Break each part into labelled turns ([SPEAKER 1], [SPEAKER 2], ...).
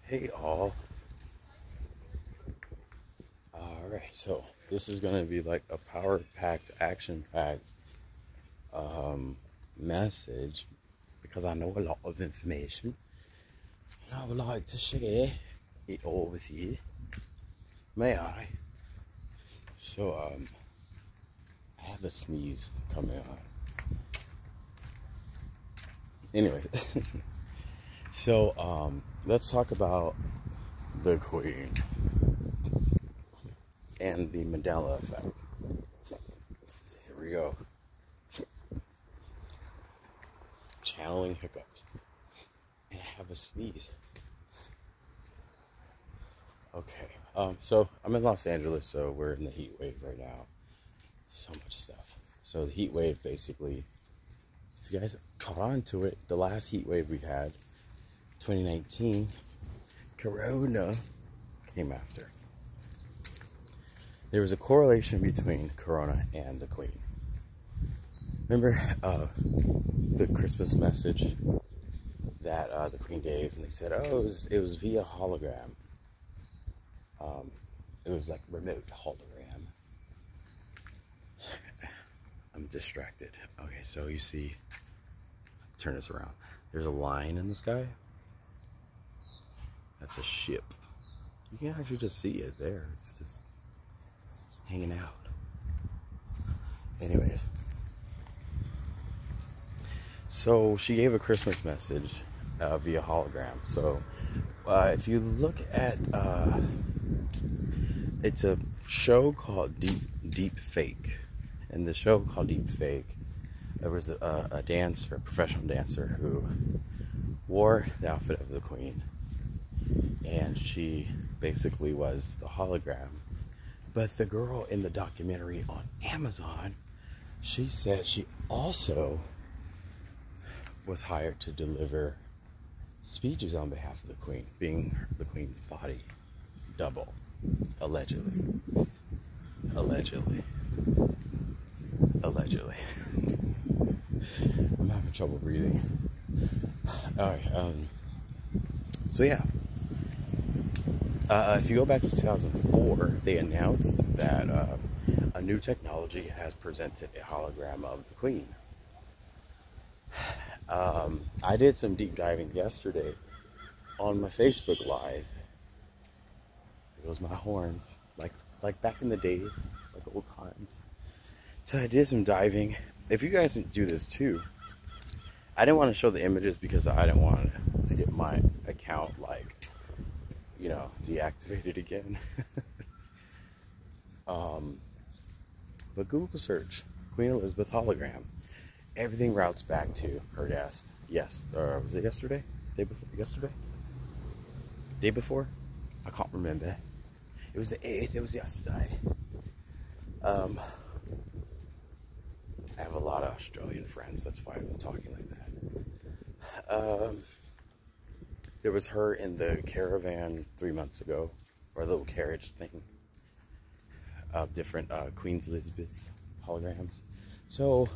[SPEAKER 1] Hey all. Alright, so this is gonna be like a power-packed, action-packed message because I know a lot of information and I would like to share it all with you. May I? So I have a sneeze coming on. Anyway, so let's talk about the Queen and the Mandela effect. Here we go. Channeling hiccups. And I have a sneeze. Okay, so I'm in Los Angeles, so we're in the heat wave right now. So much stuff. So the heat wave, basically, if you guys caught on to it, the last heat wave we had, 2019, Corona came after. There was a correlation between Corona and the Queen. Remember the Christmas message that the Queen gave, and they said, oh, it was via hologram. It was like remote hologram. I'm distracted. Okay, so you see, turn this around. There's a line in the sky. That's a ship. You can actually just see it there. It's just hanging out. Anyways. So she gave a Christmas message via hologram. So if you look at, it's a show called Deep Fake. In the show called Deep Fake, there was a dancer, a professional dancer, who wore the outfit of the Queen. And she basically was the hologram. But the girl in the documentary on Amazon, she said she also was hired to deliver speeches on behalf of the Queen, being the Queen's body double, allegedly. Allegedly. Allegedly. I'm having trouble breathing. Alright, so yeah. If you go back to 2004, they announced that a new technology has presented a hologram of the Queen. I did some deep diving yesterday on my Facebook Live. It was my horns, like back in the days, like old times. So I did some diving. If you guys do this too, I didn't want to show the images because I didn't want to get my account, like, you know, deactivated again. But Google search Queen Elizabeth hologram. Everything routes back to her death. Yes, was it yesterday? Day before? Yesterday? Day before? I can't remember. It was the 8th. It was yesterday. I have a lot of Australian friends. That's why I'm talking like that. There was her in the caravan 3 months ago, or a little carriage thing of different Queen Elizabeth holograms. So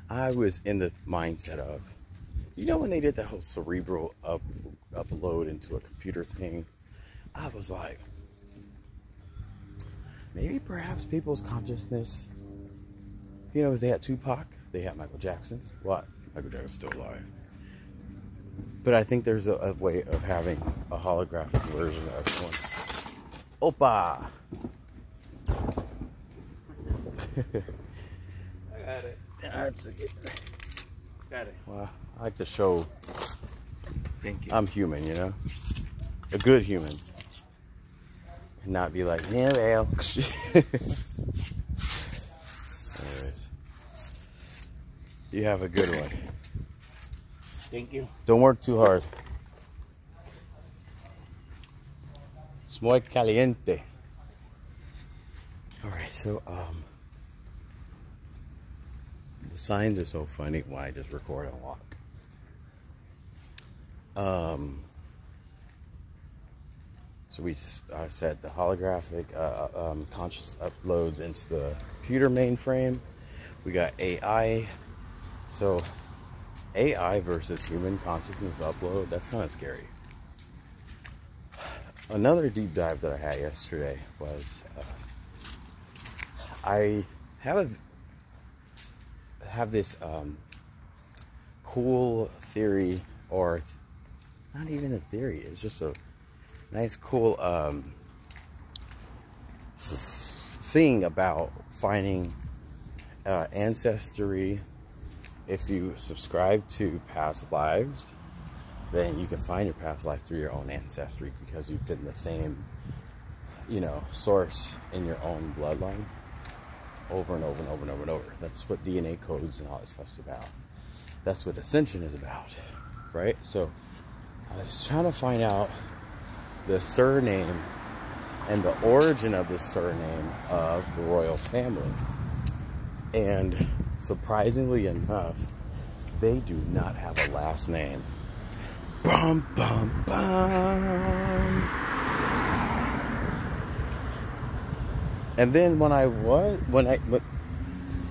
[SPEAKER 1] I was in the mindset of, you know, when they did that whole cerebral upload into a computer thing, I was like, maybe perhaps people's consciousness, you know, as they had Tupac, they had Michael Jackson. What? Michael Jackson's still alive. But I think there's a way of having a holographic version of everyone. Opa!
[SPEAKER 2] I got it.
[SPEAKER 1] That's a good.
[SPEAKER 2] Got it.
[SPEAKER 1] Well, I like to show
[SPEAKER 2] Thank you.
[SPEAKER 1] I'm human, you know? A good human. And not be like, yeah, well. Anyways. You have a good one.
[SPEAKER 2] Thank you.
[SPEAKER 1] Don't work too hard. It's muy caliente. Alright, so the signs are so funny when I just record and walk. So we said the holographic conscious uploads into the computer mainframe. We got AI. So AI versus human consciousness upload, that's kind of scary. another deep dive that I had yesterday was I have this cool theory, or not even a theory, it's just a nice cool thing about finding ancestry. If you subscribe to past lives, then you can find your past life through your own ancestry, because you've been the same, source in your own bloodline over and over and over and over and over. That's what DNA codes and all that stuff's about. That's what ascension is about, right? So I was trying to find out the surname and the origin of the surname of the royal family. And surprisingly enough, they do not have a last name. Bum, bum, bum. And then I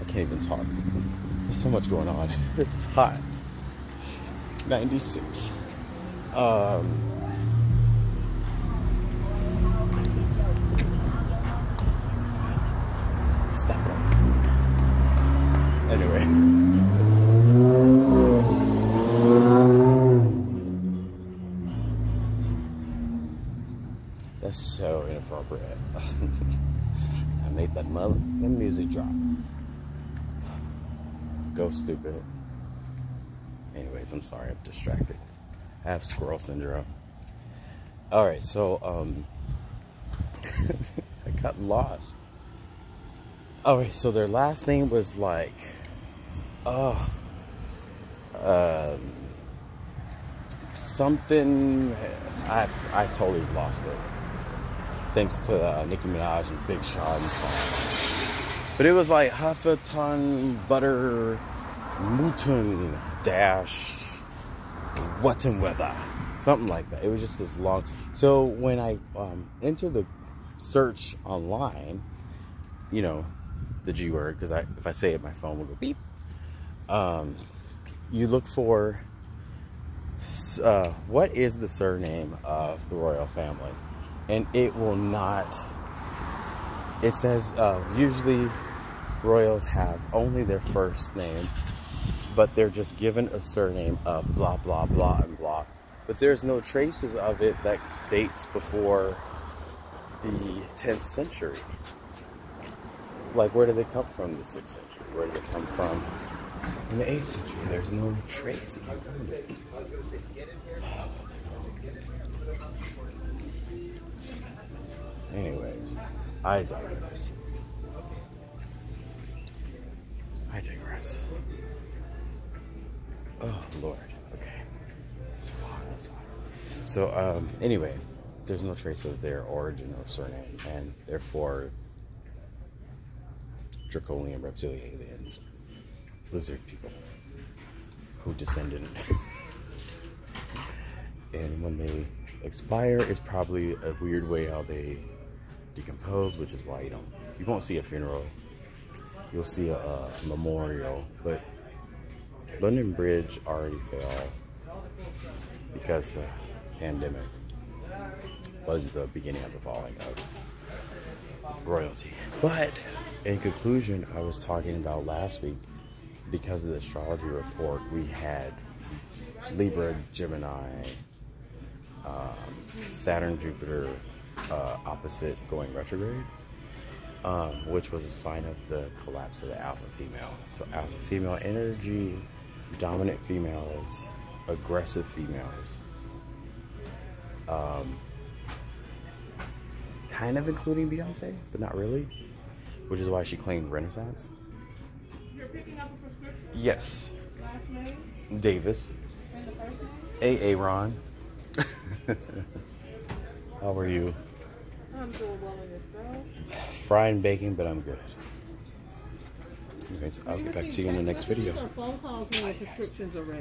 [SPEAKER 1] can't even talk. There's so much going on. It's hot. 96. Stop it. Anyway. That's so inappropriate. I made that music drop. Go stupid. Anyways, I'm sorry, I'm distracted. I have squirrel syndrome. Alright, so I got lost. Alright, so their last name was like something. I totally lost it. Thanks to Nicki Minaj and Big Sean song. But it was like Hafatan Butter Mutun Dash What and Weather. Something like that. It was just this long. So when I entered the search online, the G word, because if I say it, my phone will go beep. You look for what is the surname of the royal family, and it will not. It says usually royals have only their first name, but they're just given a surname of blah blah blah and blah. But there's no traces of it that dates before the 10th century. Like, where did they come from in the 6th century? Where did they come from in the 8th century? There's no trace. Anyways, I digress. Oh, Lord. Okay. So hot outside. So, anyway, there's no trace of their origin or surname, and therefore draconian reptilian aliens, lizard people who descended. And when they expire, it's probably a weird way how they decompose, which is why you won't see a funeral. You'll see a memorial, but London Bridge already fell because the pandemic was the beginning of the falling of royalty. But in conclusion, I was talking about last week, because of the astrology report, we had Libra, Gemini, Saturn, Jupiter opposite going retrograde, which was a sign of the collapse of the alpha female. So alpha female energy, dominant females, aggressive females, kind of including Beyonce, but not really, which is why she claimed Renaissance.
[SPEAKER 3] You're picking up a prescription?
[SPEAKER 1] Yes.
[SPEAKER 3] Last name?
[SPEAKER 1] Davis.
[SPEAKER 3] And the first name?
[SPEAKER 1] Ron. How are you?
[SPEAKER 3] I'm doing well in yourself.
[SPEAKER 1] Frying bacon, but I'm good. Anyways, I'll get back to you in the next video.
[SPEAKER 3] These are phone calls when the prescriptions are ready.